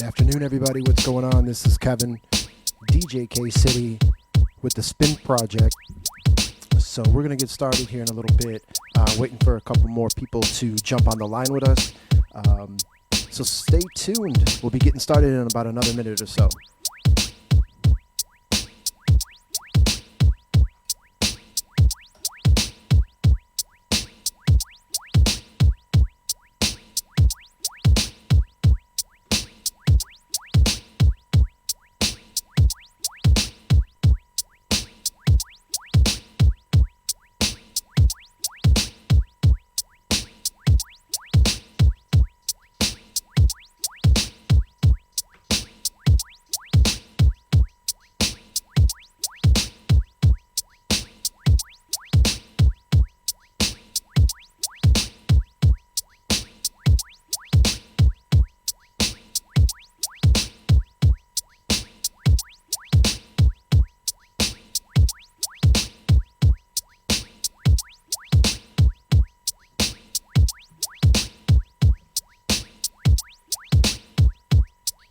Afternoon, everybody. What's going on? This is Kevin, DJ K.Sity with the Spin Project. So we're going to get started here in a little bit. Waiting for a couple more people to jump on the line with us. So stay tuned. We'll be getting started in about another minute or so.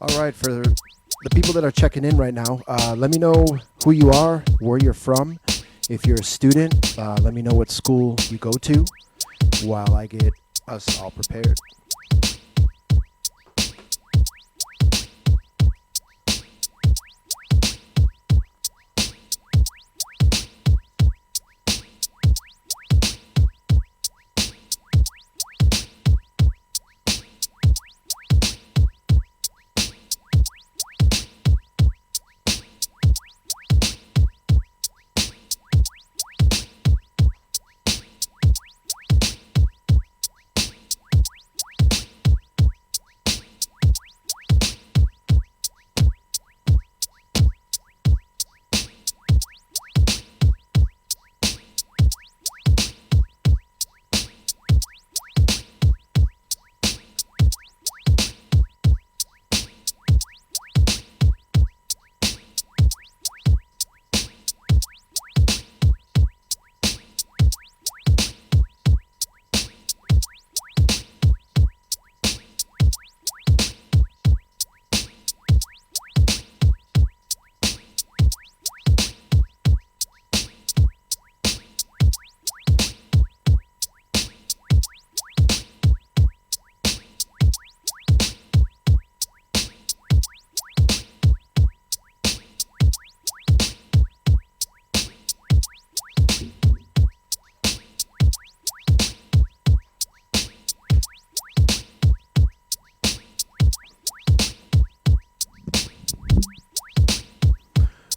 All right, for the people that are checking in right now, let me know who you are, where you're from. If you're a student, let me know what school you go to while I get us all prepared.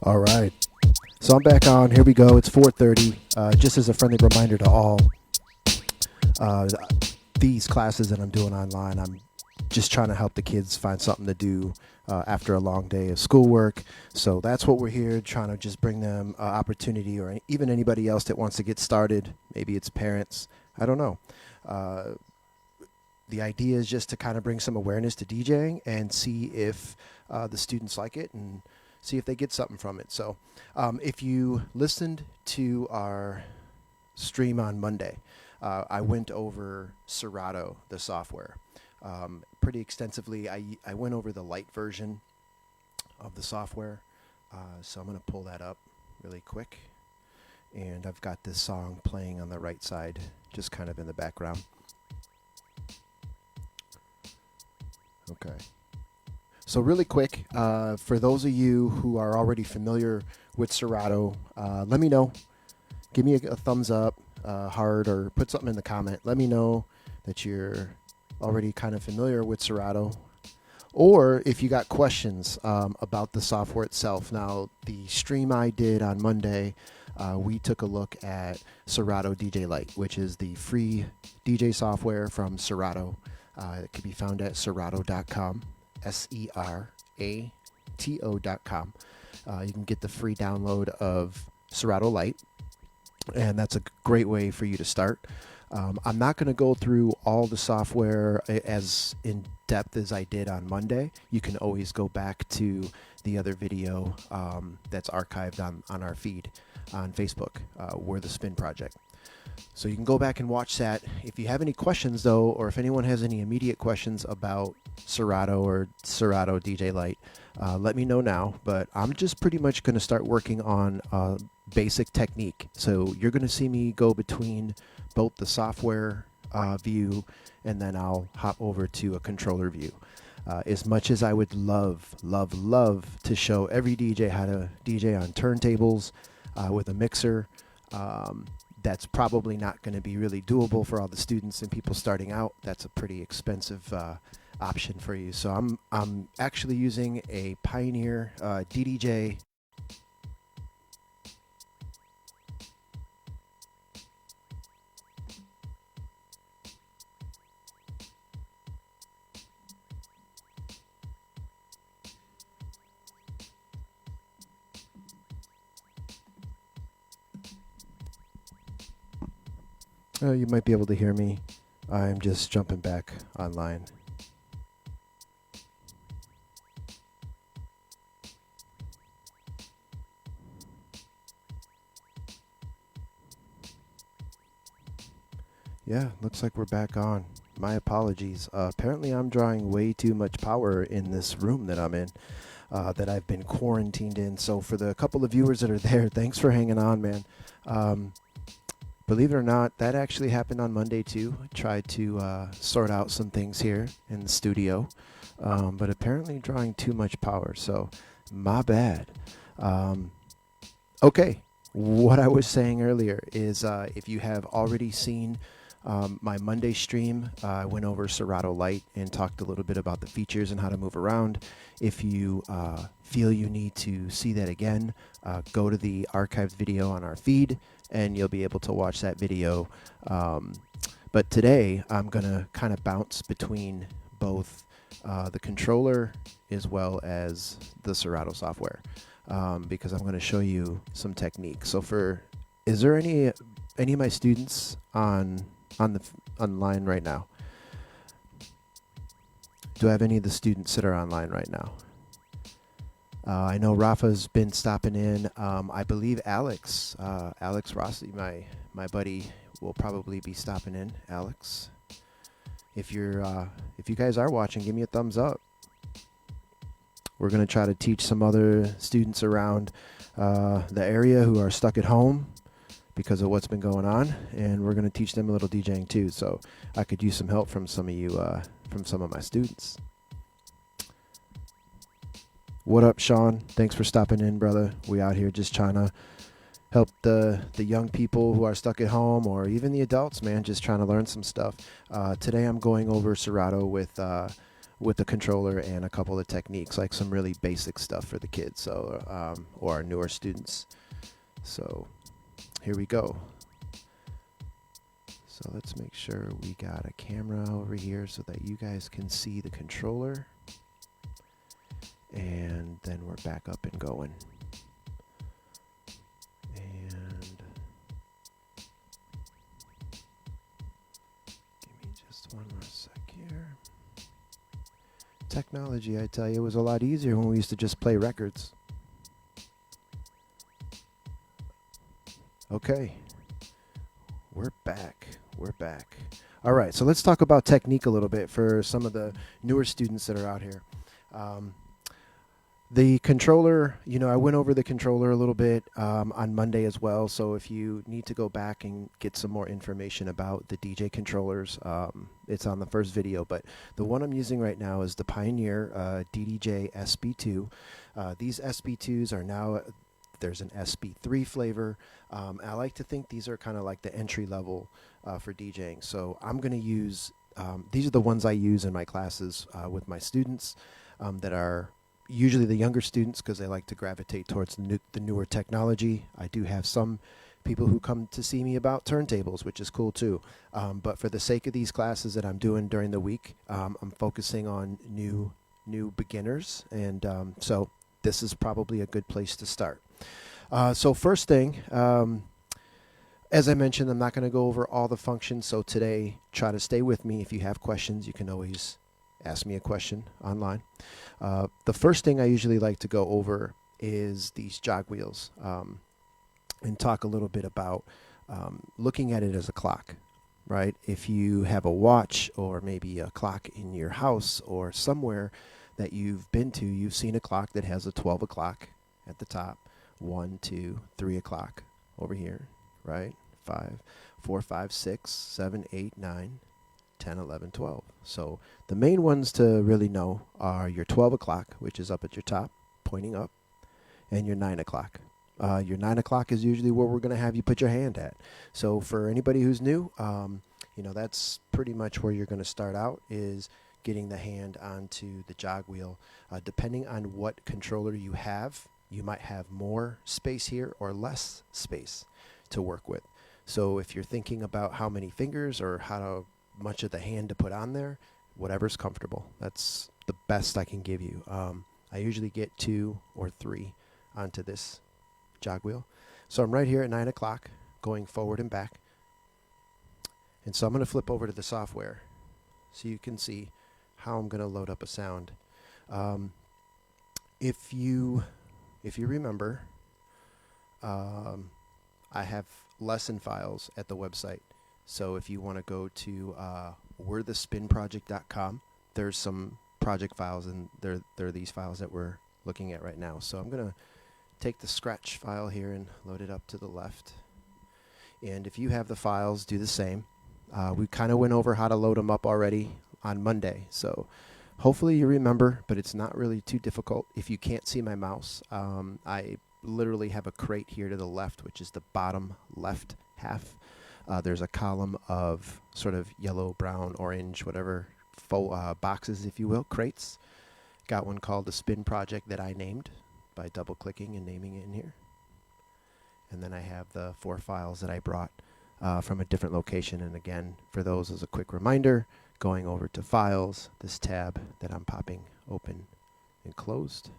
All right, so I'm back on. Here we go. It's 4:30. Just as a friendly reminder to all, these classes that I'm doing online, I'm just trying to help the kids find something to do after a long day of schoolwork. So that's what we're here, trying to just bring them opportunity, or even anybody else that wants to get started. Maybe it's parents. I don't know. The idea is just to kind of bring some awareness to DJing and see if the students like it and see if they get something from it. So if you listened to our stream on Monday, I went over Serato, the software, pretty extensively. I went over the light version of the software. So I'm going to pull that up really quick. And I've got this song playing on the right side, just kind of in the background. Okay. So really quick, for those of you who are already familiar with Serato, let me know. Give me a thumbs up, heart, or put something in the comment. Let me know that you're already kind of familiar with Serato. Or if you got questions about the software itself. Now, the stream I did on Monday, we took a look at Serato DJ Lite, which is the free DJ software from Serato. It can be found at serato.com. Serato.com. You can get the free download of Serato Lite, and that's a great way for you to start. I'm not going to go through all the software as in depth as I did on Monday. You can always go back to the other video that's archived on our feed on Facebook. We're the Spin Project. So you can go back and watch that. If you have any questions, though, or if anyone has any immediate questions about Serato or Serato DJ Lite, let me know now. But I'm just pretty much going to start working on basic technique. So you're going to see me go between both the software view, and then I'll hop over to a controller view. As much as I would love to show every DJ how to DJ on turntables with a mixer, that's probably not going to be really doable for all the students and people starting out. That's a pretty expensive option for you. So I'm actually using a Pioneer DDJ. You might be able to hear me. I'm just jumping back online. Yeah, looks like we're back on. My apologies. Apparently I'm drawing way too much power in this room that I'm in, that I've been quarantined in. So for the couple of viewers that are there, thanks for hanging on, man. Believe it or not, that actually happened on Monday too. I tried to sort out some things here in the studio, but apparently drawing too much power, so my bad. Okay, what I was saying earlier is if you have already seen my Monday stream, I went over Serato Lite and talked a little bit about the features and how to move around. If you feel you need to see that again, go to the archived video on our feed and you'll be able to watch that video. But today I'm going to kind of bounce between both the controller as well as the Serato software, because I'm going to show you some techniques. So is there any of my students online right now? Do I have any of the students that are online right now? I know Rafa's been stopping in. I believe Alex Rossi, my buddy, will probably be stopping in. Alex, if you guys are watching, give me a thumbs up. We're gonna try to teach some other students around the area who are stuck at home because of what's been going on, and we're gonna teach them a little DJing too. So I could use some help from some of you, from some of my students. What up, Sean? Thanks for stopping in, brother. We out here just trying to help the young people who are stuck at home, or even the adults, man, just trying to learn some stuff. Today I'm going over Serato with the controller and a couple of techniques, like some really basic stuff for the kids, so or our newer students. So here we go. So let's make sure we got a camera over here so that you guys can see the controller. And then we're back up and going. And give me just one more sec here. Technology, I tell you, was a lot easier when we used to just play records. Okay, we're back. All right, so let's talk about technique a little bit for some of the newer students that are out here. The controller, I went over the controller a little bit on Monday as well. So if you need to go back and get some more information about the DJ controllers, it's on the first video. But the one I'm using right now is the Pioneer DJSB2. These SB2s are now, there's an SB3 flavor. I like to think these are kind of like the entry level for DJing. So I'm going to use, these are the ones I use in my classes with my students that are usually the younger students, because they like to gravitate towards the newer technology. I do have some people who come to see me about turntables, which is cool too. But for the sake of these classes that I'm doing during the week, I'm focusing on new beginners, and so this is probably a good place to start. So first thing, as I mentioned, I'm not going to go over all the functions. So today, try to stay with me. If you have questions, you can always ask me a question online. The first thing I usually like to go over is these jog wheels, and talk a little bit about looking at it as a clock, right? If you have a watch or maybe a clock in your house or somewhere that you've been to, you've seen a clock that has a 12 o'clock at the top, 1, 2, 3 o'clock over here, right? 5, 4, 5, 6, 7, 8, 9, 10, 11, 12. So the main ones to really know are your 12 o'clock, which is up at your top, pointing up, and your 9 o'clock. Your 9 o'clock is usually where we're going to have you put your hand at. So for anybody who's new, that's pretty much where you're going to start out, is getting the hand onto the jog wheel. Depending on what controller you have, you might have more space here or less space to work with. So if you're thinking about how many fingers or how much of the hand to put on there, whatever's comfortable. That's the best I can give you. I usually get 2 or 3 onto this jog wheel. So I'm right here at 9 o'clock, going forward and back. And so I'm going to flip over to the software so you can see how I'm going to load up a sound. If you remember, I have lesson files at the website. So if you want to go to werethespinproject.com, there's some project files, and they're these files that we're looking at right now. So I'm going to take the scratch file here and load it up to the left. And if you have the files, do the same. We kind of went over how to load them up already on Monday. So hopefully you remember, but it's not really too difficult. If you can't see my mouse, I literally have a crate here to the left, which is the bottom left half. There's a column of sort of yellow, brown, orange, whatever boxes, if you will, crates. Got one called the Spin Project that I named by double-clicking and naming it in here. And then I have the 4 files that I brought from a different location. And again, for those, as a quick reminder, going over to Files, this tab that I'm popping open and closed,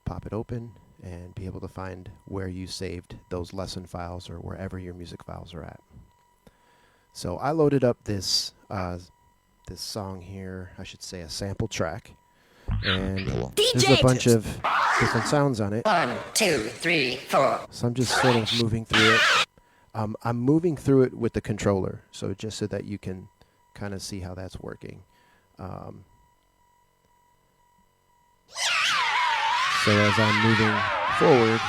pop it open and be able to find where you saved those lesson files or wherever your music files are at. So I loaded up this song here, I should say a sample track, and there's a bunch of different sounds on it. 1, 2, 3, 4. So I'm just sort of moving through it. I'm moving through it with the controller, so just so that you can kind of see how that's working. So as I'm moving forward,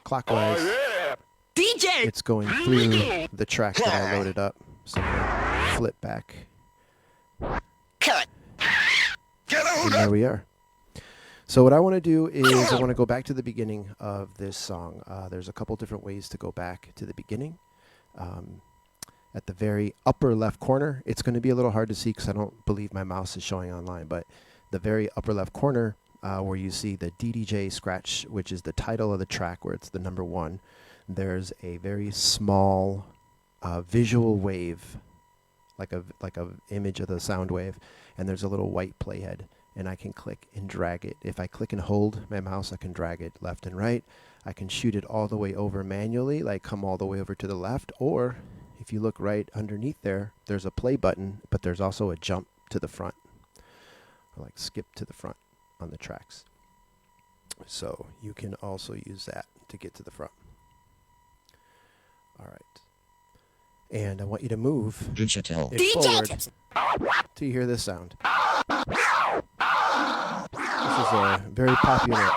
clockwise, it's going through the track that I loaded up. So I'm going to flip back. Cut. And there we are. So what I want to do is I want to go back to the beginning of this song. There's a couple different ways to go back to the beginning. At the very upper left corner, it's going to be a little hard to see because I don't believe my mouse is showing online, but the very upper left corner where you see the DDJ scratch, which is the title of the track where it's the number 1, there's a very small visual wave, like a image of the sound wave, and there's a little white playhead, and I can click and drag it. If I click and hold my mouse, I can drag it left and right. I can shoot it all the way over manually, like come all the way over to the left, or if you look right underneath there, there's a play button, but there's also a jump to the front, or like skip to the front on the tracks. So you can also use that to get to the front. All right. And I want you to move Digital. it forward till you hear this sound. This is a very popular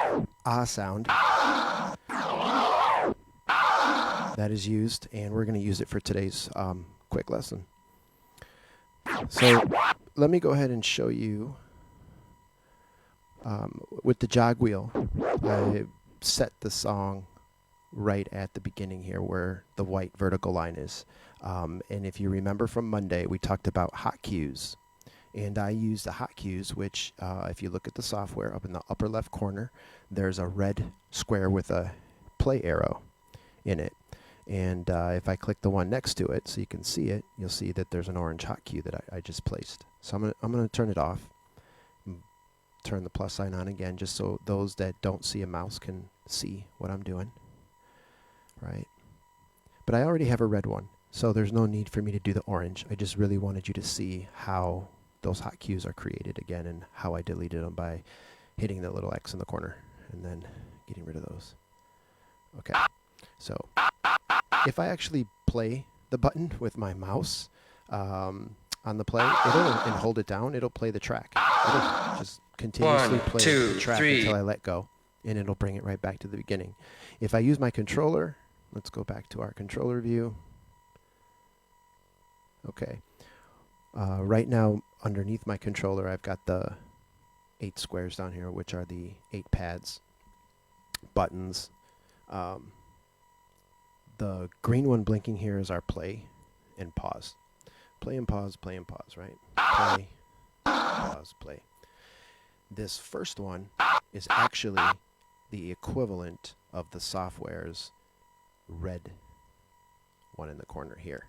sound that is used, and we're going to use it for today's quick lesson. So let me go ahead and show you with the jog wheel. I set the song right at the beginning here where the white vertical line is. And if you remember from Monday, we talked about hot cues. And I use the hot cues, which if you look at the software up in the upper left corner, there's a red square with a play arrow in it. And if I click the one next to it so you can see it, you'll see that there's an orange hot cue that I just placed. So I'm gonna turn it off, turn the plus sign on again, just so those that don't see a mouse can see what I'm doing. Right? But I already have a red one, so there's no need for me to do the orange. I just really wanted you to see how those hot cues are created again and how I deleted them by hitting the little X in the corner and then getting rid of those. Okay, so if I actually play the button with my mouse on the play, and hold it down, it'll play the track. It'll just continuously 1, play 2, the track 3. until I let go, and it'll bring it right back to the beginning. If I use my controller, let's go back to our controller view. Okay. Right now, underneath my controller, I've got the 8 squares down here, which are the 8 pads, buttons. The green one blinking here is our play and pause. Play and pause, right? Play, pause, play. This first one is actually the equivalent of the software's red one in the corner here.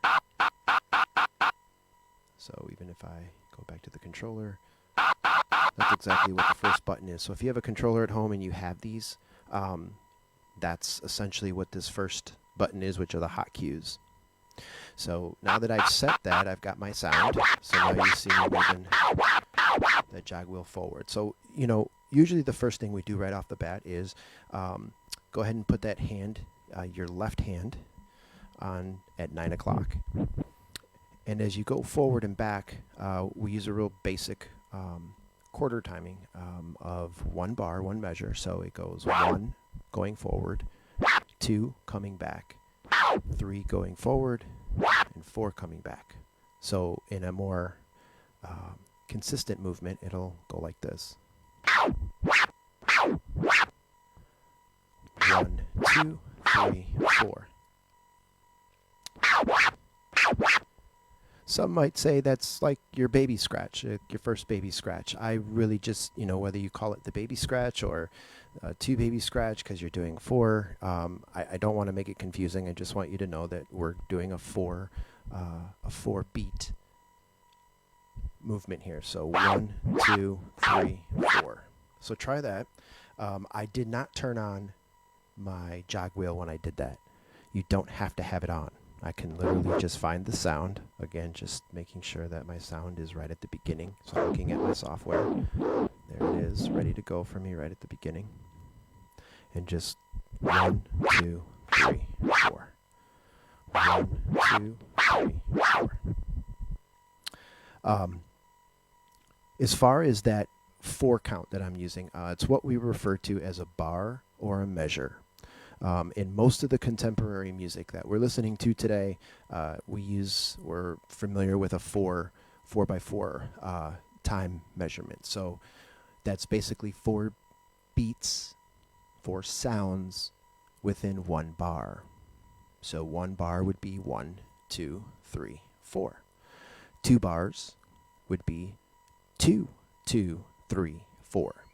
So even if I go back to the controller, that's exactly what the first button is. So if you have a controller at home and you have these, that's essentially what this first button is, which are the hot cues. So now that I've set that, I've got my sound. So now you see me moving that jog wheel forward. So, you know, usually the first thing we do right off the bat is go ahead and put that hand, your left hand, on at 9 o'clock. And as you go forward and back, we use a real basic quarter timing of 1 bar, 1 measure. So it goes 1 going forward, 2 coming back, 3 going forward, and 4 coming back. So in a more consistent movement, it'll go like this. 1, 2, 3, 4. Some might say that's like your baby scratch, your first baby scratch. I really just, you know, whether you call it the baby scratch or 2 baby scratch because you're doing 4, I don't want to make it confusing. I just want you to know that we're doing a 4 beat movement here. So 1, 2, 3, 4. So try that. I did not turn on my jog wheel when I did that. You don't have to have it on. I can literally just find the sound. Again, just making sure that my sound is right at the beginning. So I'm looking at my software. There it is, ready to go for me right at the beginning. And just 1, 2, 3, 4. 1, 2, 3, 4. As far as that 4 count that I'm using, it's what we refer to as a bar or a measure. In most of the contemporary music that we're listening to today, we're familiar with a 4x4 time measurement. So that's basically 4 beats, 4 sounds within 1 bar. So 1 bar would be 1, 2, 3, 4. 2 bars would be 2, 2, 3, 4.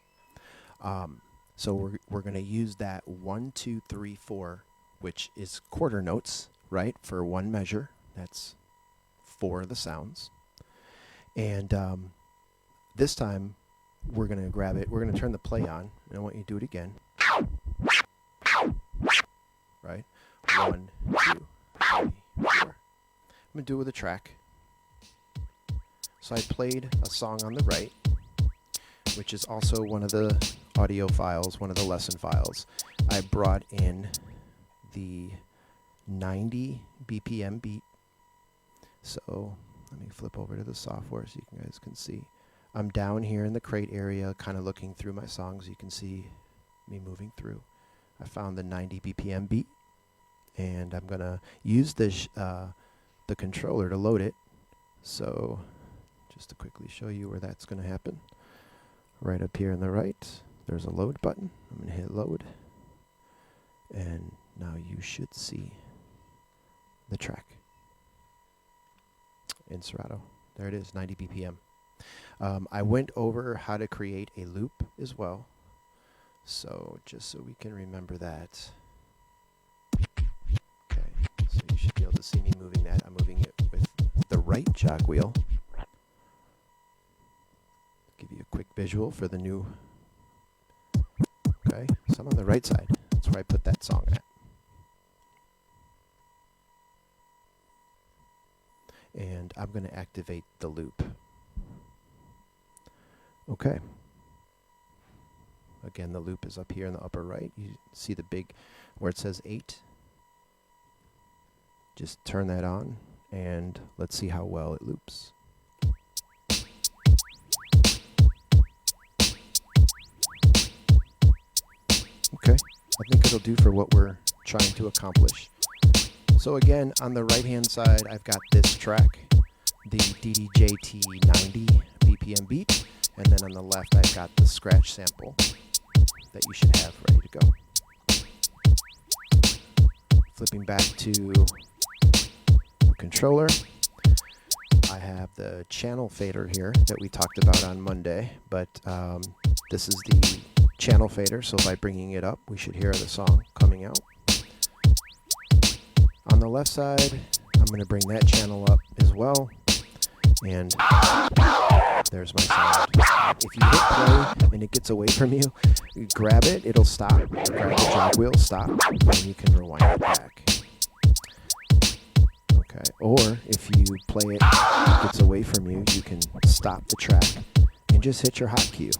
So we're going to use that 1, 2, 3, 4, which is quarter notes, right, for 1 measure. That's 4 of the sounds. And this time we're going to grab it. We're going to turn the play on, and I want you to do it again. Right? 1, 2, 3, 4. I'm going to do it with a track. So I played a song on the right, which is also one of the audio files, one of the lesson files. I brought in the 90 BPM beat. So let me flip over to the software so you guys can see. I'm down here in the crate area, kind of looking through my songs. You can see me moving through. I found the 90 BPM beat, and I'm going to use the controller to load it. So just to quickly show you where that's going to happen. Right up here on the right, there's a load button. I'm going to hit load. And now you should see the track in Serato. There it is, 90 BPM. I went over how to create a loop as well. So just so we can remember that. Okay, so you should be able to see me moving that. I'm moving it with the right jog wheel. Give you a quick visual for the new. Okay, so I'm on the right side. That's where I put that song at. And I'm going to activate the loop. Okay. Again, the loop is up here in the upper right. You see the big, where it says 8. Just turn that on, and let's see how well it loops. Okay, I think it'll do for what we're trying to accomplish. So again, on the right-hand side, I've got this track, the DDJT90 BPM beat, and then on the left, I've got the scratch sample that you should have ready to go. Flipping back to the controller, I have the channel fader here that we talked about on Monday, but this is the channel fader, so by bringing it up, we should hear the song coming out. On the left side, I'm going to bring that channel up as well, and there's my sound. If you hit play and it gets away from you, grab it, it'll stop. Grab the jog wheel, stop, and you can rewind it back. Okay, or if you play it, it gets away from you, you can stop the track and just hit your hotkey.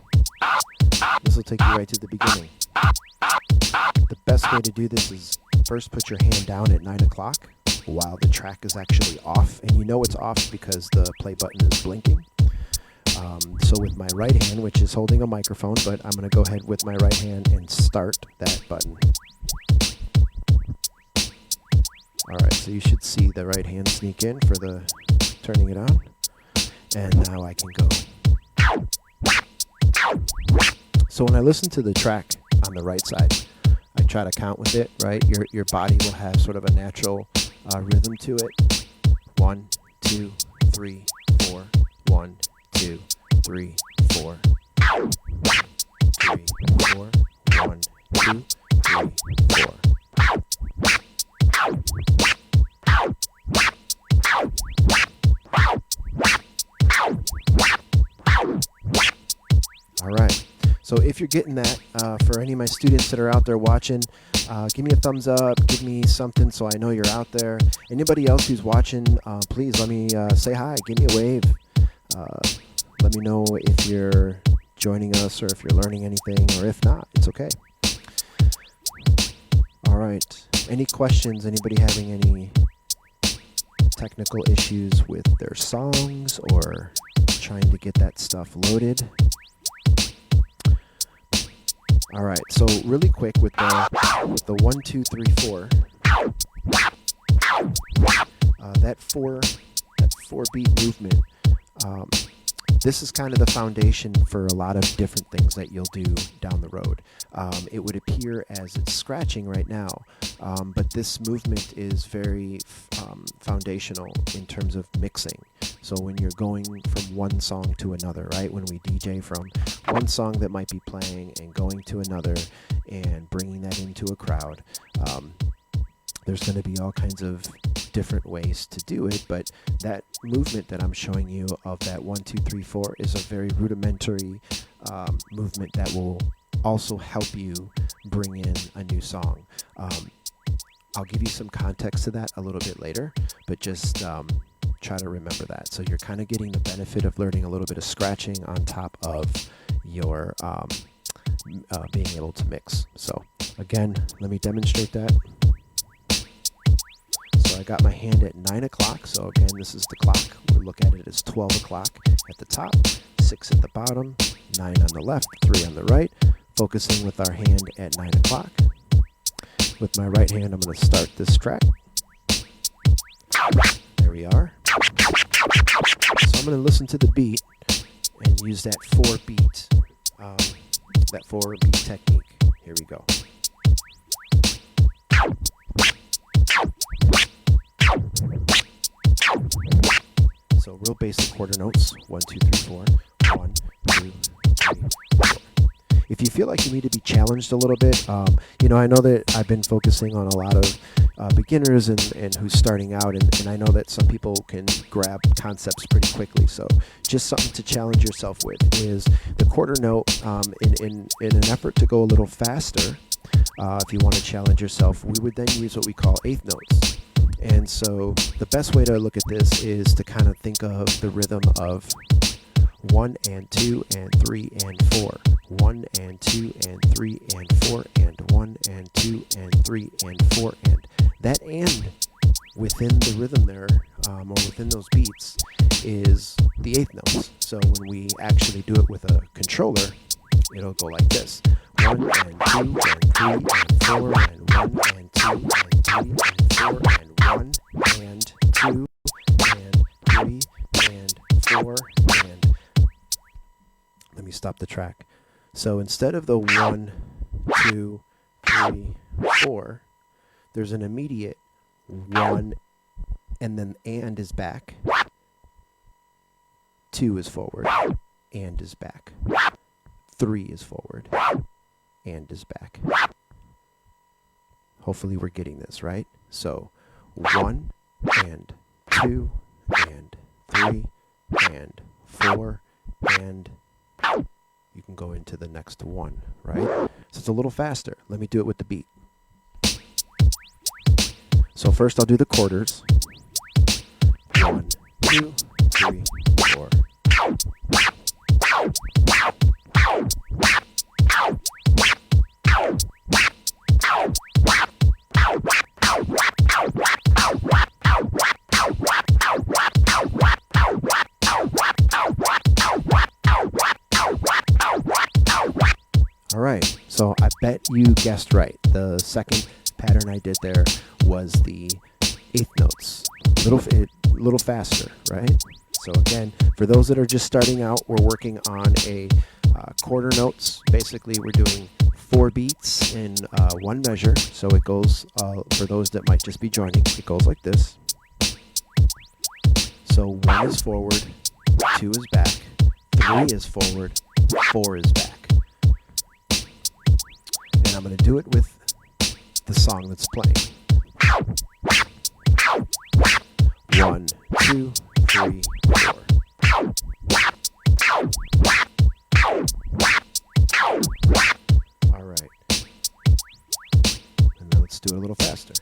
This will take you right to the beginning. The best way to do this is first put your hand down at 9 o'clock while the track is actually off, and you know it's off because the play button is blinking. So with my right hand, which is holding a microphone, but I'm going to go ahead with my right hand and start that button. Alright, so you should see the right hand sneak in for the turning it on. And now I can go. So when I listen to the track on the right side, I try to count with it, right? Your body will have sort of a natural rhythm to it. 1, 2, 3, 4. 1, 2, 3, 4. 3, 4. 1, 2, 3, 4. All right. So if you're getting that, for any of my students that are out there watching, give me a thumbs up, give me something so I know you're out there. Anybody else who's watching, please let me say hi, give me a wave. Let me know if you're joining us or if you're learning anything, or if not, it's okay. All right. Any questions? Anybody having any technical issues with their songs or trying to get that stuff loaded? All right, so really quick with the 1, 2, 3, 4, that four beat movement. This is kind of the foundation for a lot of different things that you'll do down the road. It would appear as it's scratching right now, but this movement is very foundational in terms of mixing. So when you're going from one song to another, right? When we DJ from one song that might be playing and going to another and bringing that into a crowd, there's going to be all kinds of different ways to do it, but that movement that I'm showing you of that 1, 2, 3, 4 is a very rudimentary movement that will also help you bring in a new song. I'll give you some context to that a little bit later, but just try to remember that. So you're kind of getting the benefit of learning a little bit of scratching on top of your being able to mix. So again, let me demonstrate that. So I got my hand at 9 o'clock. So again, this is the clock. We look at it as 12 o'clock at the top, 6 at the bottom, 9 on the left, 3 on the right. Focusing with our hand at 9 o'clock. With my right hand, I'm going to start this track. There we are. So I'm going to listen to the beat and use that 4-beat technique. Here we go. So real basic quarter notes. 1, 2, 3, 4. 1, 2, 3, 4. If you feel like you need to be challenged a little bit, I know that I've been focusing on a lot of beginners and who's starting out, and I know that some people can grab concepts pretty quickly. So just something to challenge yourself with is the quarter note. In an effort to go a little faster, if you want to challenge yourself, we would then use what we call eighth notes. And so the best way to look at this is to kind of think of the rhythm of 1 and 2 and 3 and 4. 1 and 2 and 3 and 4 and 1 and 2 and 3 and 4 and that and within the rhythm there, or within those beats, is the eighth notes. So when we actually do it with a controller, it'll go like this: 1 and 2 and 3 and 4 and 1 and 2 and 3 and 4 and 1 and 2 and 3 and 4 and... Let me stop the track. So instead of the 1, 2, 3, 4, there's an immediate 1, and then and is back. 2 is forward, and is back. 3 is forward, and is back. Hopefully we're getting this, right? So 1 and 2 and 3 and 4 and... You can go into the next one, right? So it's a little faster. Let me do it with the beat. So first I'll do the quarters. 1, 2, 3, 4. All right, so I bet you guessed right. The second pattern I did there was the eighth notes, little faster, right? So again, for those that are just starting out, we're working on a quarter notes. Basically, we're doing 4 beats in one measure. So it goes, for those that might just be joining, it goes like this. So 1 is forward, 2 is back, 3 is forward, 4 is back. And I'm going to do it with the song that's playing. 1, 2, 3, 4. All right. And then let's do it a little faster.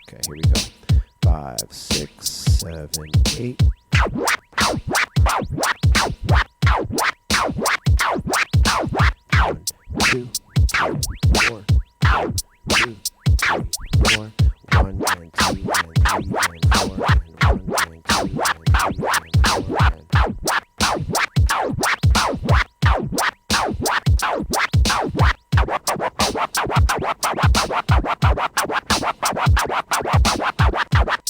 Okay, here we go. 5, 6, 7, 8. 1, 2, 3, 4. 1, 2, 3, 4. 1 and 2 and 3 and 4 and 1 and 2 and 3 and 4 and...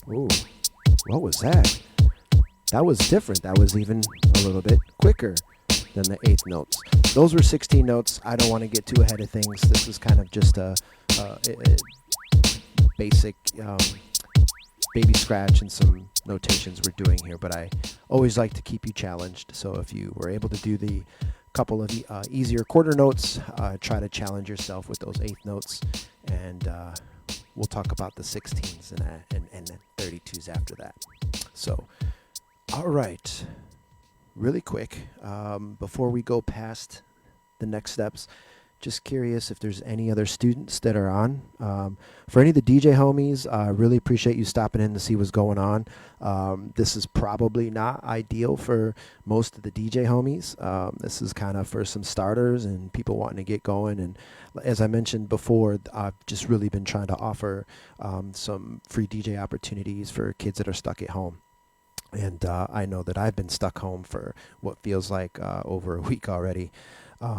Ooh, what was that? That was different. That was even a little bit quicker than the eighth notes. Those were 16 notes. I don't want to get too ahead of things. This is kind of just a basic baby scratch and some notations we're doing here, but I always like to keep you challenged. So if you were able to do the couple of easier quarter notes, try to challenge yourself with those eighth notes, and we'll talk about the 16s and the 32s after that. So, all right, really quick, before we go past the next steps, just curious if there's any other students that are on. For any of the DJ homies, I really appreciate you stopping in to see what's going on. This is probably not ideal for most of the DJ homies. This is kind of for some starters and people wanting to get going. And as I mentioned before, I've just really been trying to offer some free DJ opportunities for kids that are stuck at home. And I know that I've been stuck home for what feels like over a week already.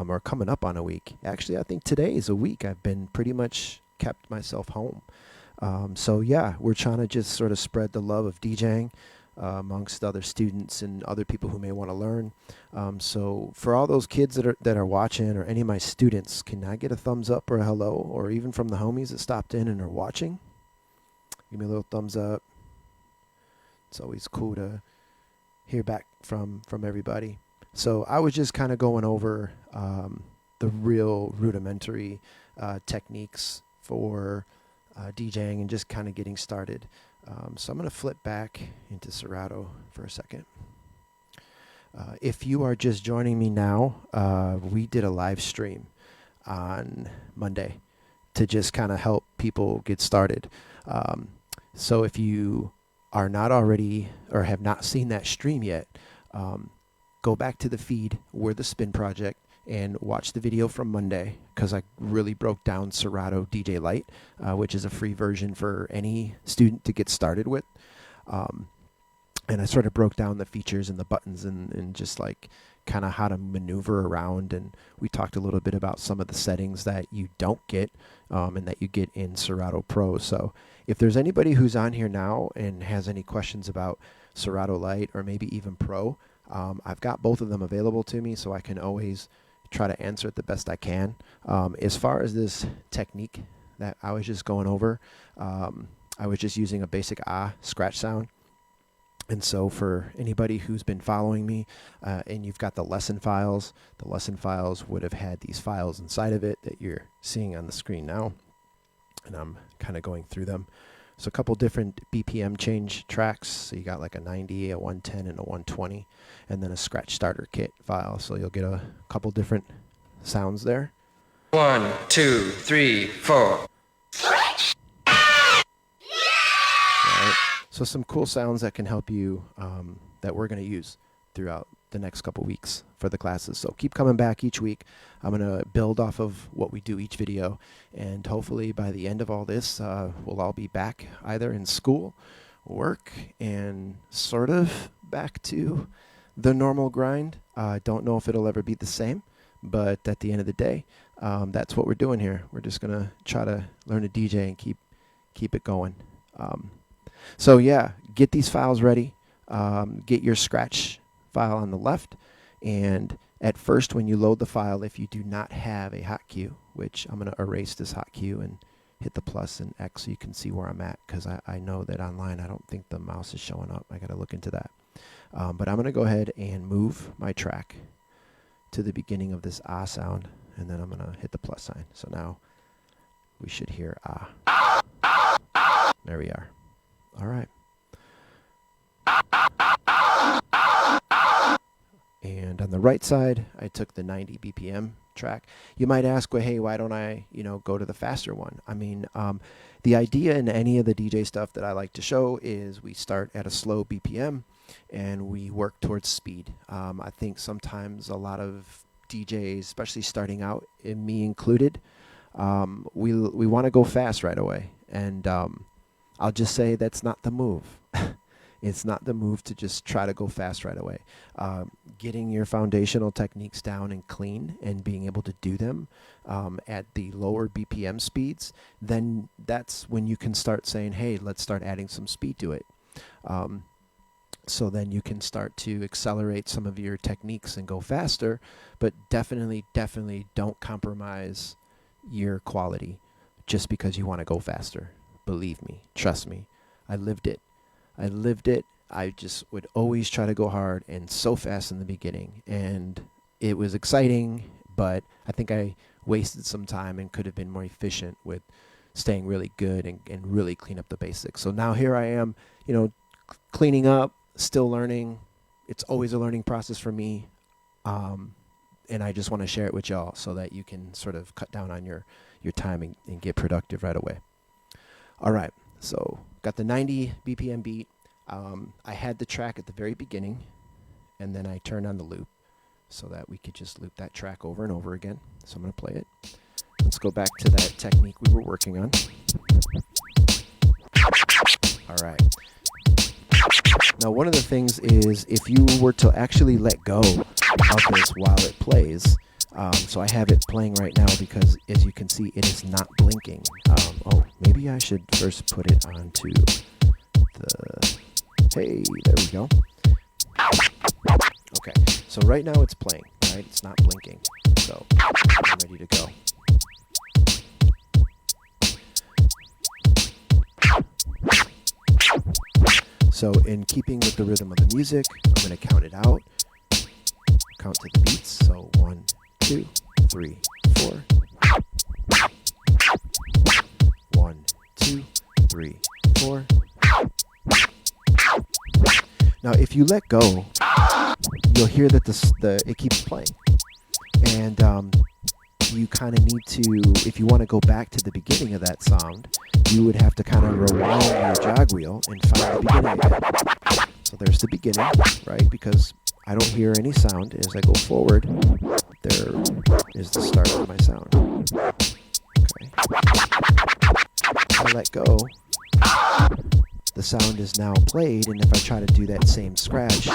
Or coming up on a week. Actually, I think today is a week. I've been pretty much kept myself home. So yeah, we're trying to just sort of spread the love of DJing amongst other students and other people who may want to learn. So for all those kids that are watching, or any of my students, can I get a thumbs up or a hello? Or even from the homies that stopped in and are watching, give me a little thumbs up. It's always cool to hear back from everybody. So I was just kind of going over the real rudimentary techniques for DJing and just kind of getting started. So I'm going to flip back into Serato for a second. If you are just joining me now, we did a live stream on Monday to just kind of help people get started. So if you are not already or have not seen that stream yet, go back to the feed, We're the Spin Project, and watch the video from Monday, because I really broke down Serato DJ Lite, which is a free version for any student to get started with. And I sort of broke down the features and the buttons and just like kind of how to maneuver around. And we talked a little bit about some of the settings that you don't get and that you get in Serato Pro. So if there's anybody who's on here now and has any questions about Serato Lite or maybe even Pro, I've got both of them available to me, so I can always try to answer it the best I can. As far as this technique that I was just going over, I was just using a basic scratch sound. And so for anybody who's been following me and you've got the lesson files would have had these files inside of it that you're seeing on the screen now. And I'm kind of going through them. So a couple different BPM change tracks. So you got like a 90, a 110, and a 120, and then a scratch starter kit file. So you'll get a couple different sounds there. 1, 2, 3, 4. So some cool sounds that can help you that we're going to use throughout the next couple weeks for the classes. So keep coming back each week. I'm going to build off of what we do each video, and hopefully by the end of all this, we'll all be back either in school, work, and sort of back to the normal grind. I don't know if it'll ever be the same, but at the end of the day, that's what we're doing here. We're just going to try to learn to DJ and keep it going. So yeah, get these files ready. Get your scratch file on the left, and at first when you load the file, if you do not have a hotkey, which I'm going to erase this hotkey and hit the plus and X so you can see where I'm at, because I know that online I don't think the mouse is showing up. I got to look into that. But I'm going to go ahead and move my track to the beginning of this sound, and then I'm going to hit the plus sign. So now we should hear There we are. All right. And on the right side, I took the 90 BPM track. You might ask, well, hey, why don't I, go to the faster one? I mean, the idea in any of the DJ stuff that I like to show is we start at a slow BPM and we work towards speed. I think sometimes a lot of DJs, especially starting out, and me included, we want to go fast right away. And I'll just say that's not the move. It's not the move to just try to go fast right away. Getting your foundational techniques down and clean and being able to do them at the lower BPM speeds, then that's when you can start saying, hey, let's start adding some speed to it. So then you can start to accelerate some of your techniques and go faster, but definitely don't compromise your quality just because you want to go faster. Believe me, trust me, I lived it. I just would always try to go hard and so fast in the beginning, and it was exciting, but I think I wasted some time and could have been more efficient with staying really good and really clean up the basics. So now here I am, cleaning up, still learning. It's always a learning process for me, and I just want to share it with y'all so that you can sort of cut down on your time and get productive right away. All right, so got the 90 BPM beat. I had the track at the very beginning, and then I turned on the loop so that we could just loop that track over and over again. So I'm going to play it. Let's go back to that technique we were working on. All right. Now, one of the things is if you were to actually let go of this while it plays, so I have it playing right now because, as you can see, it is not blinking. Maybe I should first put it onto the... Hey, there we go. Okay, so right now it's playing, right? It's not blinking. So I'm ready to go. So in keeping with the rhythm of the music, I'm going to count it out. Count to the beats. So 1, 2, 3, 4. 1, 2, 3, 4. Now, if you let go, you'll hear that it keeps playing, and you kind of need to, if you want to go back to the beginning of that sound, you would have to kind of rewind your jog wheel and find the beginning again. So there's the beginning, right? Because I don't hear any sound. As I go forward, there is the start of my sound. Okay. If I let go, the sound is now played, and if I try to do that same scratch,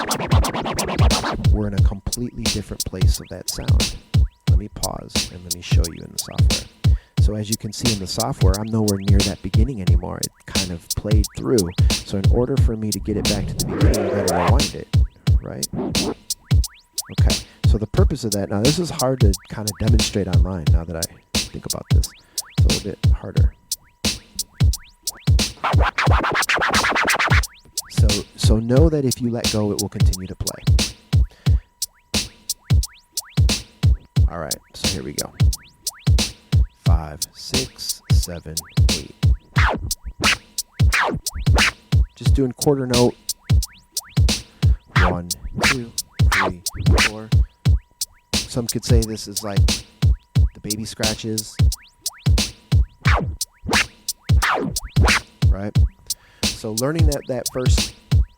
we're in a completely different place of that sound. Let me pause and let me show you in the software. So as you can see in the software, I'm nowhere near that beginning anymore. It kind of played through. So in order for me to get it back to the beginning, I gotta rewind it, right? Okay, so the purpose of that, now this is hard to kind of demonstrate online now that I think about this. It's a little bit harder. So know that if you let go, it will continue to play. All right, so here we go. 5, 6, 7, 8. Just doing quarter note. 1, 2, 3, 4. Some could say this is like the baby scratches. Right? So learning that first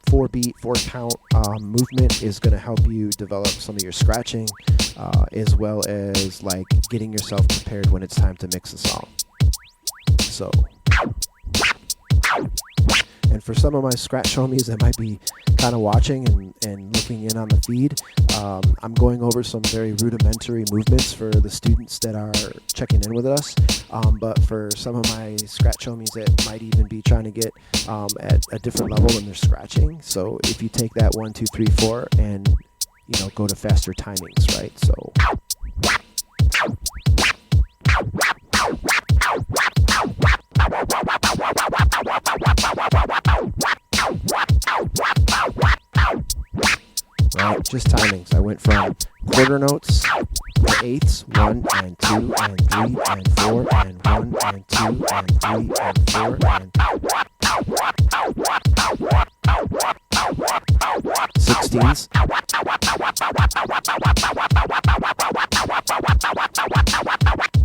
4-beat, 4-count movement is going to help you develop some of your scratching, as well as like getting yourself prepared when it's time to mix a song. So, and for some of my scratch homies that might be kind of watching and looking in on the feed, I'm going over some very rudimentary movements for the students that are checking in with us. But for some of my scratch homies that might even be trying to get at a different level when they're scratching. So if you take that 1, 2, 3, 4 and go to faster timings, right? So. Right, just timings. I went from quarter notes to eighths, 1 and 2 and 3 and 4 and 1 and 2 and 3 and 4 and 16s.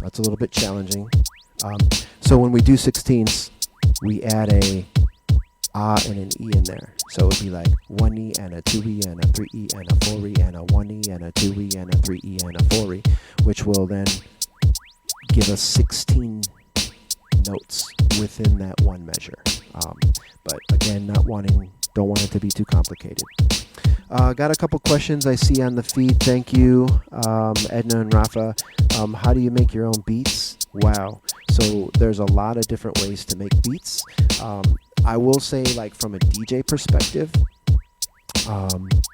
That's a little bit challenging. So when we do 16s, we add a and an E in there. So it would be like 1E and a 2E and a 3E and a 4E and a 1E and a 2E and a 3E and a 4E, which will then give us 16 notes within that one measure. But again, don't want it to be too complicated. Got a couple questions I see on the feed. Thank you, Edna and Rafa. How do you make your own beats? Wow. So there's a lot of different ways to make beats. I will say, like, from a DJ perspective,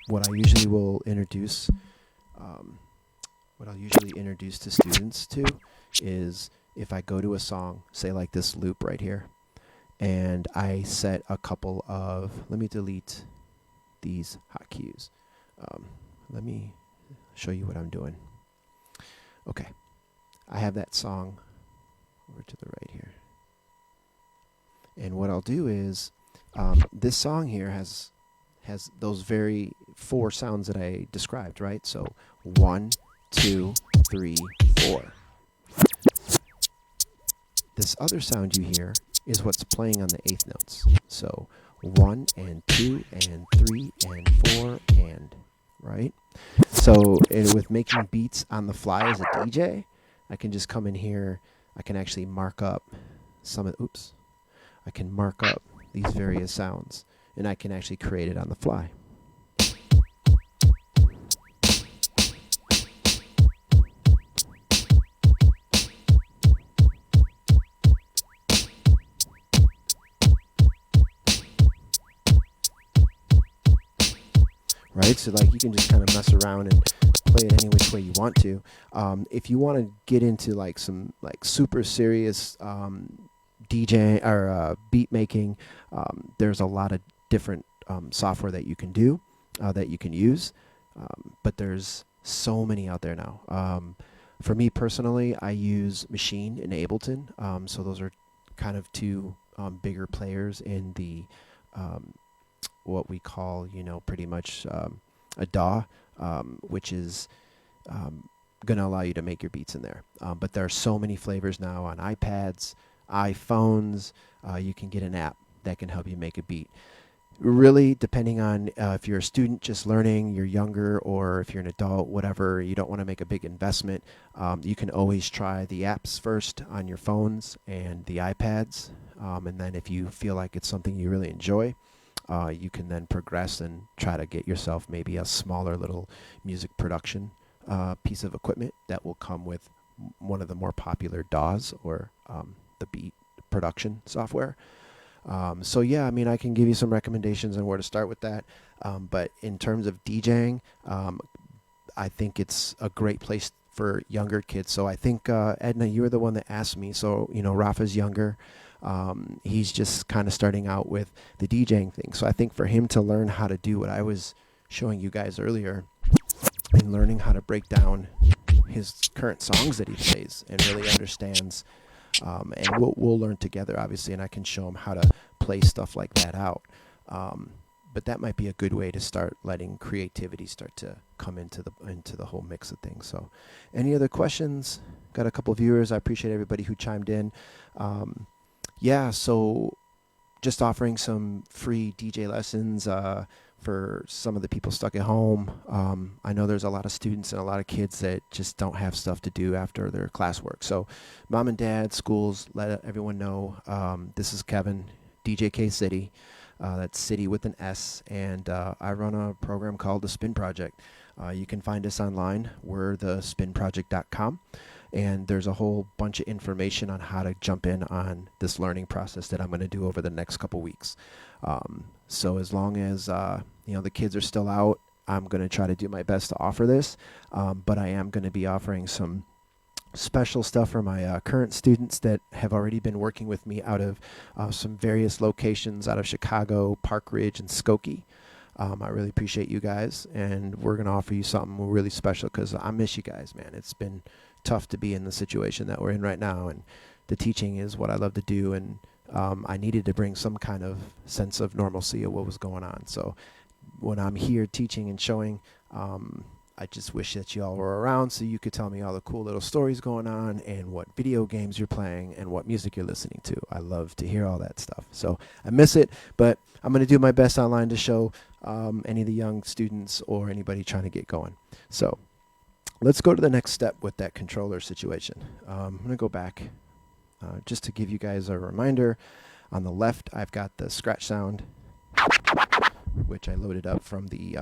what I usually will introduce, to students to is if I go to a song, say like this loop right here, and I set a couple of, let me delete these hot cues. Let me show you what I'm doing. Okay, I have that song over to the right here. And what I'll do is, this song here has those very 4 sounds that I described, right? So 1, 2, 3, 4. This other sound you hear is what's playing on the 8th notes. So 1 and 2 and 3 and 4 and, right? So with making beats on the fly as a DJ, I can just come in here. I can actually mark up I can mark up these various sounds, and I can actually create it on the fly. Right? So like you can just kind of mess around and play it any which way you want to. If you want to get into like some like super serious DJ or beat making, there's a lot of different software that you can do, that you can use, but there's so many out there now. For me personally, I use Machine and Ableton, so those are kind of 2 bigger players in the what we call, pretty much a DAW, which is going to allow you to make your beats in there. But there are so many flavors now on iPads, iPhones. You can get an app that can help you make a beat. really, depending on if you're a student just learning, you're younger, or if you're an adult, whatever, you don't want to make a big investment, you can always try the apps first on your phones and the iPads. And then if you feel like it's something you really enjoy, you can then progress and try to get yourself maybe a smaller little music production piece of equipment that will come with one of the more popular DAWs or the beat production software. So yeah, I mean, I can give you some recommendations on where to start with that. But in terms of DJing, I think it's a great place for younger kids. So I think, Edna, you were the one that asked me. So, Rafa's younger. He's just kind of starting out with the DJing thing. So I think for him to learn how to do what I was showing you guys earlier and learning how to break down his current songs that he plays and really understands, and we'll learn together, obviously, and I can show him how to play stuff like that out. But that might be a good way to start letting creativity start to come into the whole mix of things. So, any other questions? Got a couple of viewers. I appreciate everybody who chimed in. Yeah, so just offering some free DJ lessons for some of the people stuck at home. I know there's a lot of students and a lot of kids that just don't have stuff to do after their classwork. So mom and dad, schools, let everyone know. This is Kevin, DJ K.Sity. That's City with an S. And I run a program called The Spin Project. You can find us online. We're thespinproject.com. And there's a whole bunch of information on how to jump in on this learning process that I'm going to do over the next couple weeks. So as long as the kids are still out, I'm going to try to do my best to offer this. But I am going to be offering some special stuff for my current students that have already been working with me out of some various locations out of Chicago, Park Ridge, and Skokie. I really appreciate you guys, and we're going to offer you something really special because I miss you guys, man. It's been tough to be in the situation that we're in right now, and the teaching is what I love to do, and I needed to bring some kind of sense of normalcy of what was going on. So when I'm here teaching and showing, I just wish that you all were around so you could tell me all the cool little stories going on and what video games you're playing and what music you're listening to. I love to hear all that stuff. So I miss it, but I'm going to do my best online to show any of the young students or anybody trying to get going. So let's go to the next step with that controller situation. I'm going to go back just to give you guys a reminder. On the left, I've got the scratch sound, which I loaded up from the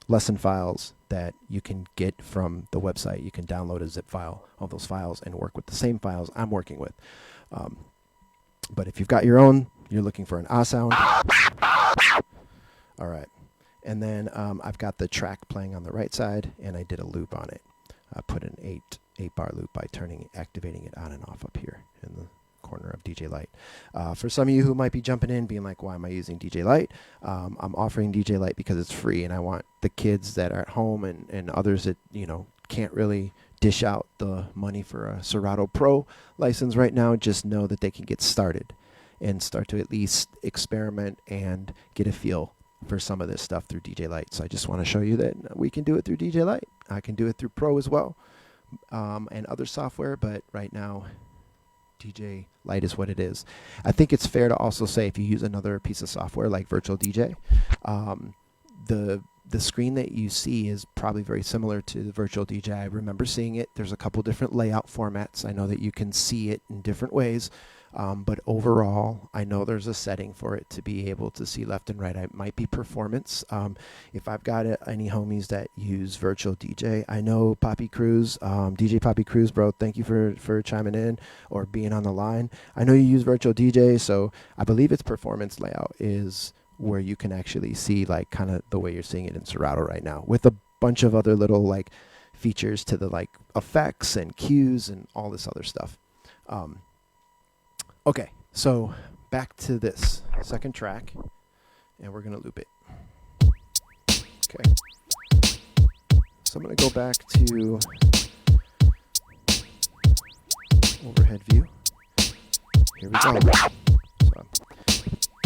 lesson files that you can get from the website. You can download a zip file of those files and work with the same files I'm working with. But if you've got your own, you're looking for an ah sound. All right. And then I've got the track playing on the right side, and I did a loop on it. I put an 8-bar loop by activating it on and off up here in the corner of DJ Lite. For some of you who might be jumping in being like, why am I using DJ Lite? I'm offering DJ Lite because it's free, and I want the kids that are at home and others that can't really dish out the money for a Serato Pro license right now, just know that they can get started and start to at least experiment and get a feel for some of this stuff through DJ Lite. So I just want to show you that we can do it through DJ Lite. I can do it through Pro as well, and other software, but right now DJ Lite is what it is. I think it's fair to also say if you use another piece of software like Virtual DJ, the screen that you see is probably very similar to the Virtual DJ. I remember seeing it. There's a couple different layout formats. I know that you can see it in different ways, but overall, I know there's a setting for it to be able to see left and right. It might be performance. If I've got any homies that use Virtual DJ, I know Poppy Cruz, DJ Poppy Cruz, bro, thank you for chiming in or being on the line. I know you use Virtual DJ, so I believe its performance layout is where you can actually see like kind of the way you're seeing it in Serato right now, with a bunch of other little like features to the like effects and cues and all this other stuff. Okay, so back to this second track, and we're going to loop it. Okay. So I'm going to go back to overhead view. Here we go. So,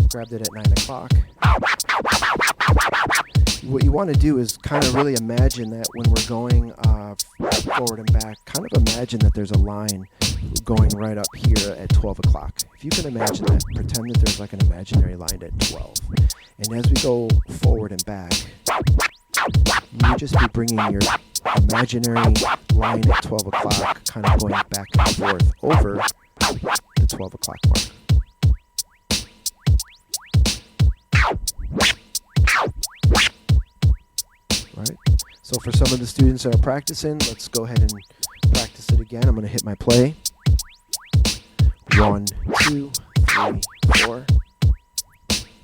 grabbed it at 9 o'clock. what you want to do is kind of really imagine that when we're going forward and back, kind of imagine that there's a line going right up here at 12 o'clock. If you can imagine that, pretend that there's like an imaginary line at 12. And as we go forward and back, you just be bringing your imaginary line at 12 o'clock, kind of going back and forth over the 12 o'clock mark. Right? So for some of the students that are practicing, let's go ahead and practice it again. I'm going to hit my play. 1, 2, 3, 4.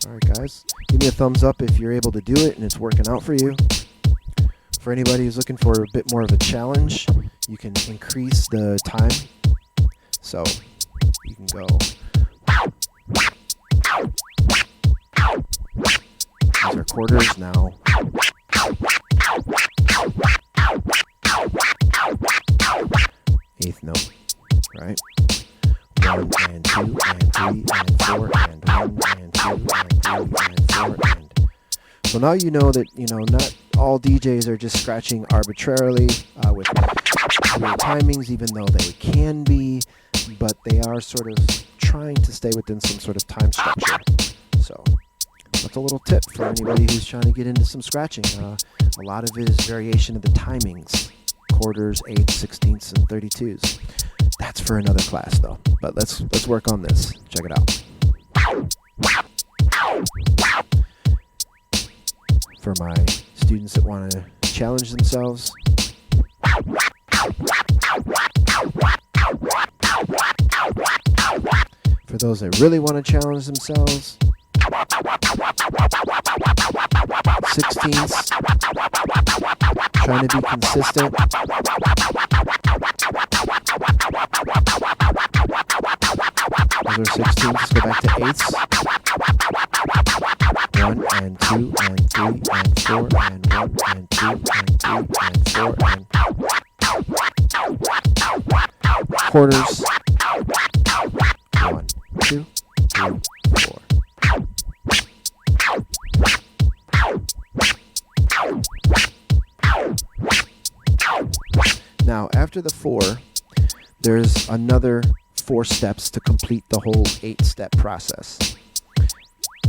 All right, guys. Give me a thumbs up if you're able to do it and it's working out for you. For anybody who's looking for a bit more of a challenge, you can increase the time. So you can go. These are quarters now. Eighth note, right? 1 and 2 and 3 and 4 and 1 and 2 and 3 and 4 and. So now you know that not all DJs are just scratching arbitrarily with weird timings, even though they can be, but they are sort of trying to stay within some sort of time structure. So that's a little tip for anybody who's trying to get into some scratching. A lot of it is variation of the timings, quarters, eighths, sixteenths, and 32s. That's for another class, though. But let's work on this. Check it out. For my students that want to challenge themselves, for those that really want to challenge themselves, 16ths, trying to be consistent. Those are 16ths. Let's go back to eighths. 1 and 2 and 3 and 4 and 1 and 2 and 3 and 4 and quarters. 1, 2, 3, 4. Now, after the 4, there's another 4 steps to complete the whole 8-step process,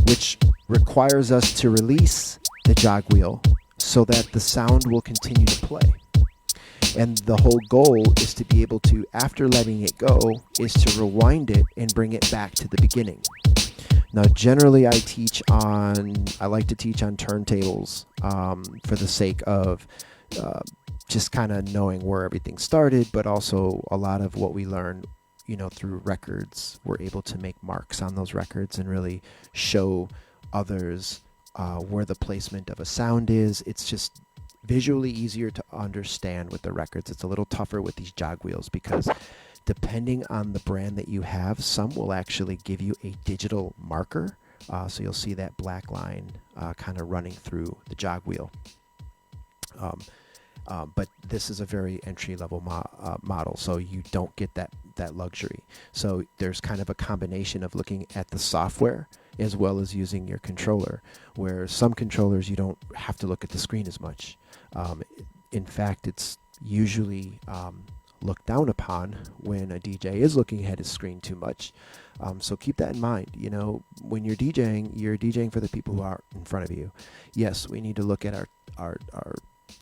which requires us to release the jog wheel so that the sound will continue to play. And the whole goal is to be able to, after letting it go, is to rewind it and bring it back to the beginning. Now, generally, I like to teach on turntables for the sake of just kind of knowing where everything started, but also a lot of what we learned, through records. We're able to make marks on those records and really show others where the placement of a sound is. It's just visually easier to understand with the records. It's a little tougher with these jog wheels because depending on the brand that you have, some will actually give you a digital marker. So you'll see that black line kind of running through the jog wheel. But this is a very entry-level model, so you don't get that luxury. So there's kind of a combination of looking at the software as well as using your controller, where some controllers you don't have to look at the screen as much. In fact, it's usually looked down upon when a DJ is looking at his screen too much. So keep that in mind. When you're DJing for the people who are in front of you. Yes, we need to look at our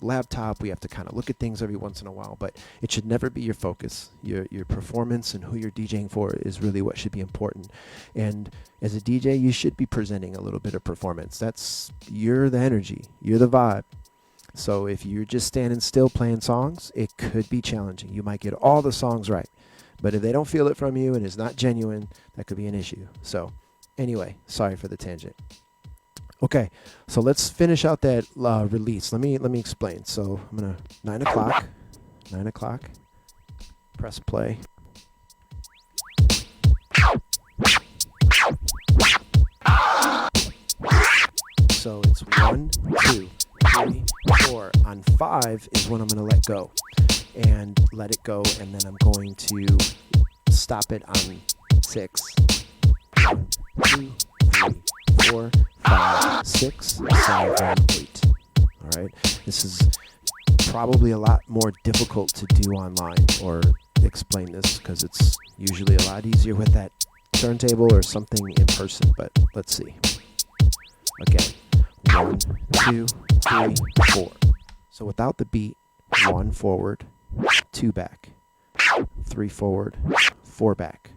laptop. We have to kind of look at things every once in a while, but it should never be your focus. Your performance and who you're DJing for is really what should be important. And as a DJ, you should be presenting a little bit of performance. You're the energy, you're the vibe. So if you're just standing still playing songs, it could be challenging. You might get all the songs right, but if they don't feel it from you and it's not genuine, that could be an issue. So anyway, sorry for the tangent. Okay, so let's finish out that release. Let me explain. So I'm gonna 9 o'clock, press play. So it's 1, 2, 3, 4. On 5 is when I'm gonna let go, and let it go, and then I'm going to stop it on 6. 1, 2, 3, 4, 5, 6, 7, 8. All right, this is probably a lot more difficult to do online or explain this because it's usually a lot easier with that turntable or something in person, but let's see. Again, 1, 2, 3, 4. So without the beat, 1 forward, 2 back, 3 forward, 4 back.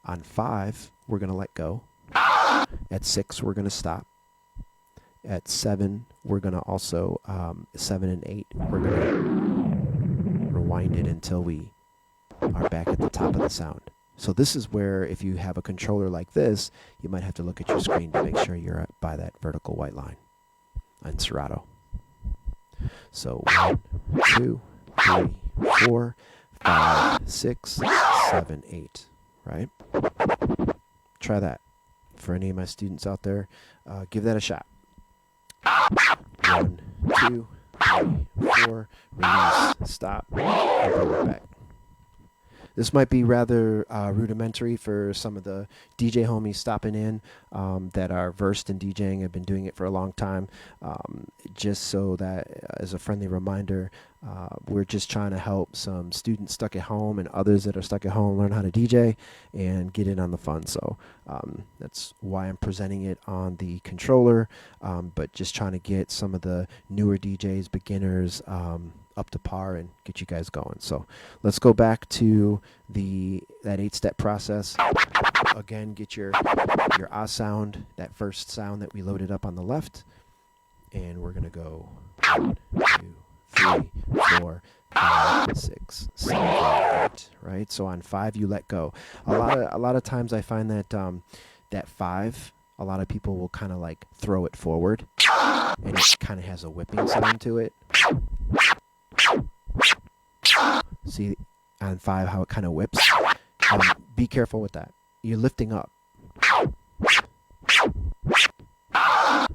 On 5, we're going to let go. At 6, we're going to stop. At 7, we're going to also, 7 and 8, we're going to rewind it until we are back at the top of the sound. So this is where, if you have a controller like this, you might have to look at your screen to make sure you're by that vertical white line on Serato. So 1, 2, 3, 4, 5, 6, 7, 8, right? Try that. For any of my students out there, give that a shot. 1, 2, 3, 4, release, stop, and bring it back. This might be rather rudimentary for some of the DJ homies stopping in that are versed in DJing, have been doing it for a long time. Just so that, as a friendly reminder, we're just trying to help some students stuck at home and others that are stuck at home learn how to DJ and get in on the fun. So that's why I'm presenting it on the controller, but just trying to get some of the newer DJs, beginners, up to par and get you guys going. So let's go back to that 8-step process. Again, get your ah sound, that first sound that we loaded up on the left, and we're gonna go 1, 2, 3, 4, 5, 6, 7, 8. Right. So on 5, you let go. A lot of times I find that that 5, a lot of people will kind of like throw it forward, and it kind of has a whipping sound to it. See on 5 how it kind of whips. Be careful with that. You're lifting up.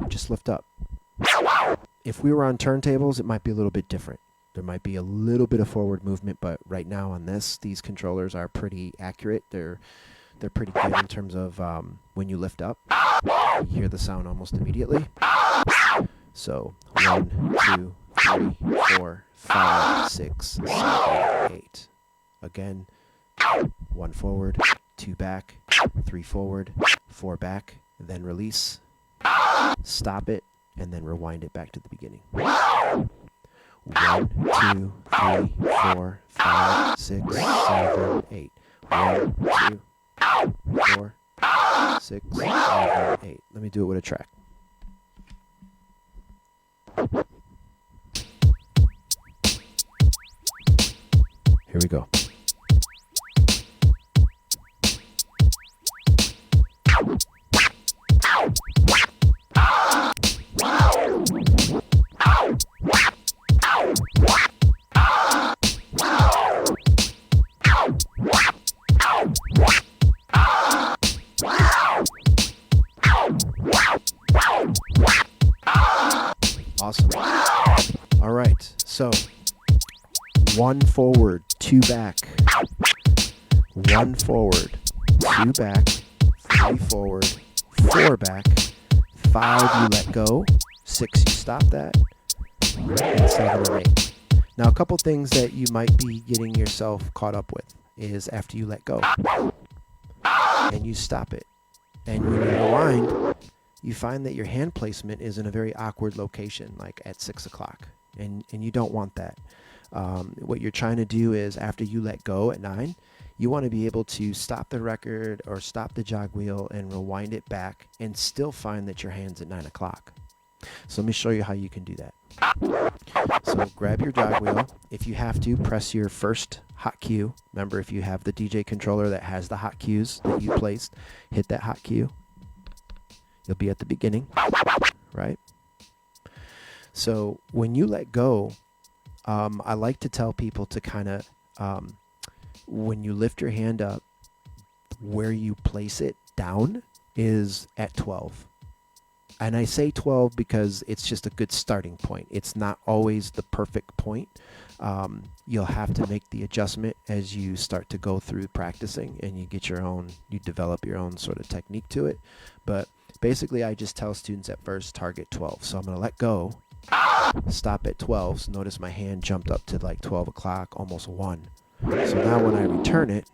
Just lift up. If we were on turntables, it might be a little bit different. There might be a little bit of forward movement, but right now on these controllers are pretty accurate. They're pretty good in terms of when you lift up, you hear the sound almost immediately. So 1, 2, 3, 4, 5, 6, 7, 8. Again, 1 forward, 2 back, 3 forward, 4 back, then release, stop it, and then rewind it back to the beginning. 1, 2, 3, 4, 5, 6, 7, 8. 1, 2, 4, 6, 7, 8. Let me do it with a track. Here we go. Awesome. All right. So 1 forward, 2 back. 1 forward, 2 back, 3 forward, 4 back. 5 you let go. 6 you stop that. And 7 and 8. Now a couple things that you might be getting yourself caught up with is after you let go and you stop it and when you rewind, you find that your hand placement is in a very awkward location, like at 6 o'clock, and you don't want that. What you're trying to do is after you let go at 9, you want to be able to stop the record or stop the jog wheel and rewind it back and still find that your hand's at 9 o'clock. So let me show you how you can do that. So grab your jog wheel. If you have to, press your first hot cue. Remember, if you have the DJ controller that has the hot cues that you placed, hit that hot cue. You'll be at the beginning, right? So when you let go, I like to tell people to kind of, when you lift your hand up, where you place it down is at 12. And I say 12 because it's just a good starting point. It's not always the perfect point. You'll have to make the adjustment as you start to go through practicing and you develop your own sort of technique to it. But basically, I just tell students at first, target 12. So I'm going to let go. stop at 12. So notice my hand jumped up to like 12 o'clock, almost 1. So now when I return it,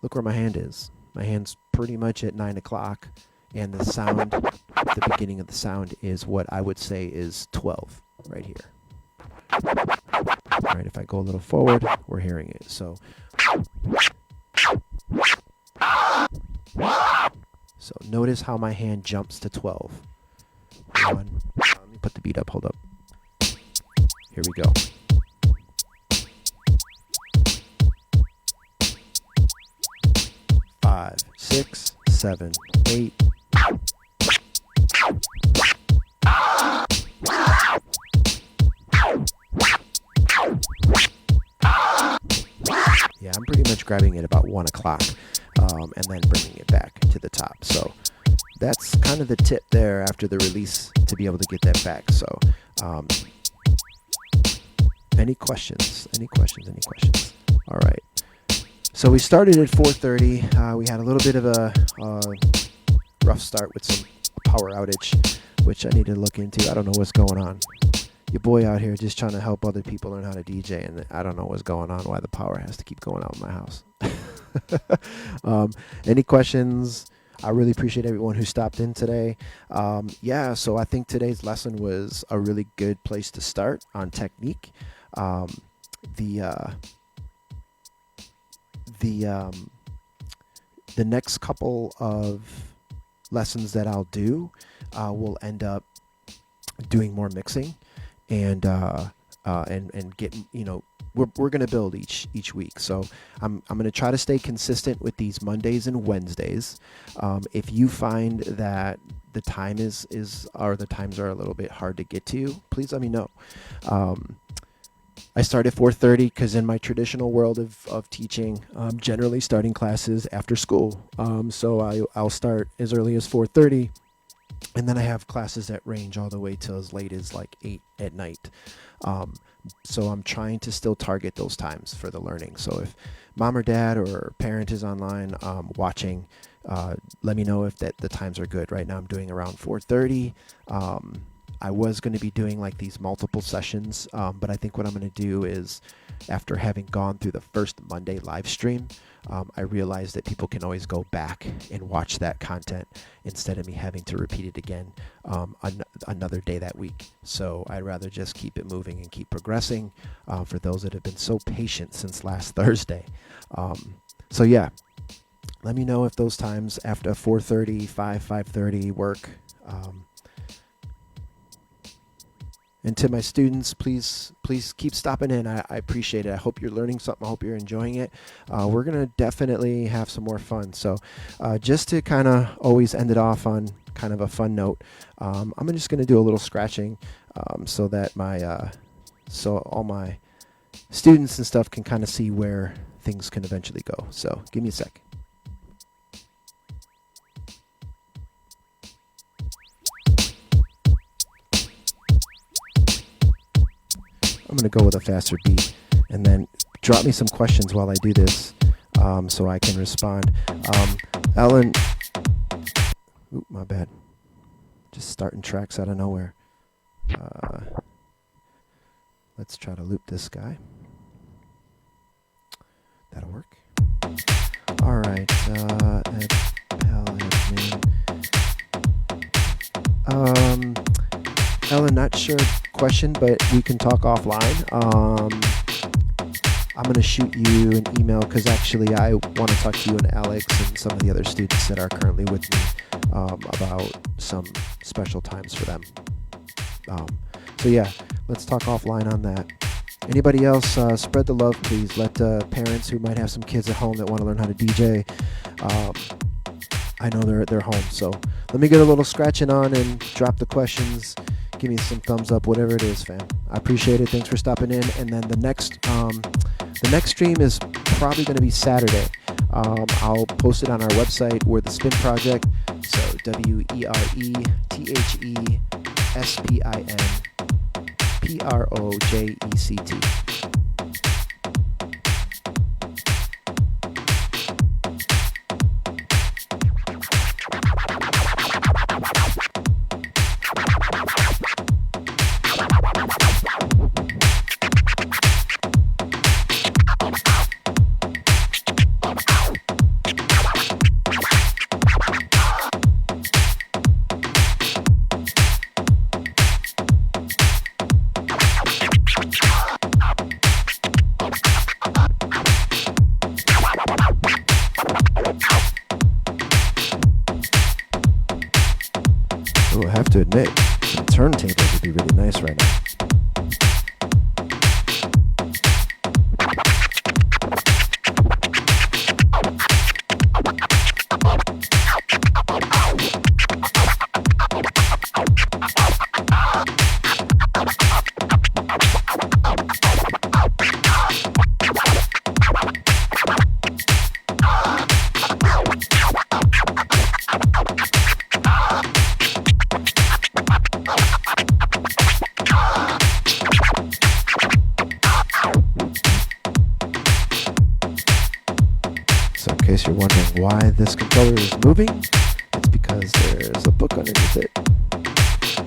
look where my hand is. My hand's pretty much at 9 o'clock, and the sound, the beginning of the sound is what I would say is 12 right here. All right, if I go a little forward, we're hearing it. So notice how my hand jumps to 12. Let me put the beat up, hold up. Here we go. Five, 6, 7, 8. Yeah, I'm pretty much grabbing it about 1 o'clock and then bringing it back to the top. So that's kind of the tip there after the release to be able to get that back. So any questions? Any questions? Any questions? All right. So we started at 4:30. We had a little bit of a rough start with some power outage, which I need to look into. I don't know what's going on. Your boy out here just trying to help other people learn how to DJ, and I don't know what's going on, why the power has to keep going out in my house. Any questions? I really appreciate everyone who stopped in today. Yeah, so I think today's lesson was a really good place to start on technique. The next couple of lessons that I'll do will end up doing more mixing and get, you know, we're going to build each week. So I'm going to try to stay consistent with these Mondays and Wednesdays. If you find that the time or the times are a little bit hard to get to, please let me know. I start at 4:30 because in my traditional world of teaching, I'm generally starting classes after school. So I'll start as early as 4:30, and then I have classes that range all the way till as late as like 8 at night. So I'm trying to still target those times for the learning. So if mom or dad or parent is online watching, let me know if the times are good. Right now I'm doing around 4:30. I was going to be doing like these multiple sessions, but I think what I'm going to do is, after having gone through the first Monday live stream, I realized that people can always go back and watch that content instead of me having to repeat it again another day that week. So I'd rather just keep it moving and keep progressing for those that have been so patient since last Thursday. So yeah, let me know if those times after 4:30, 5:30 work. And to my students, please keep stopping in. I appreciate it. I hope you're learning something. I hope you're enjoying it. We're going to definitely have some more fun. So just to kind of always end it off on kind of a fun note, I'm just going to do a little scratching so that so all my students and stuff can kind of see where things can eventually go. So give me a sec. I'm going to go with a faster beat, and then drop me some questions while I do this so I can respond. Ellen, oop, my bad. Just starting tracks out of nowhere. Let's try to loop this guy. That'll work. All right. Ellen, not sure question, but we can talk offline. I'm going to shoot you an email because actually I want to talk to you and Alex and some of the other students that are currently with me about some special times for them. So yeah, let's talk offline on that. Anybody else, spread the love, please. Let parents who might have some kids at home that want to learn how to DJ, I know they're home. So let me get a little scratching on and drop the questions. Give me some thumbs up, whatever it is, fam. I appreciate it. Thanks for stopping in. And then the next stream is probably going to be Saturday. I'll post it on our website, werethespinproject. So werethespinproject. Oh, I have to admit, some turntables would be really nice right now. So in case you're wondering why this controller is moving, it's because there's a book underneath it.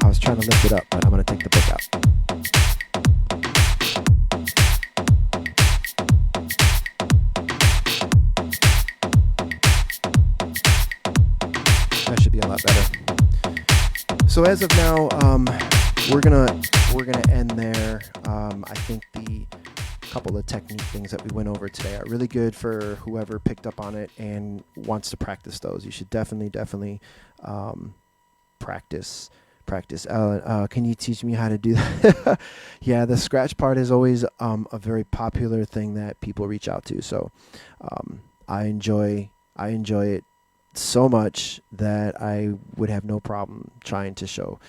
I was trying to lift it up, but I'm going to take the book out. That should be a lot better. So as of now, we're gonna end there. I think the couple of technique things that we went over today are really good for whoever picked up on it and wants to practice those. You should definitely practice. Can you teach me how to do that? Yeah, the scratch part is always a very popular thing that people reach out to. So I enjoy it so much that I would have no problem trying to show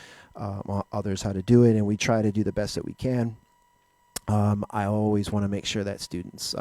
others how to do it, and we try to do the best that we can. I always want to make sure that students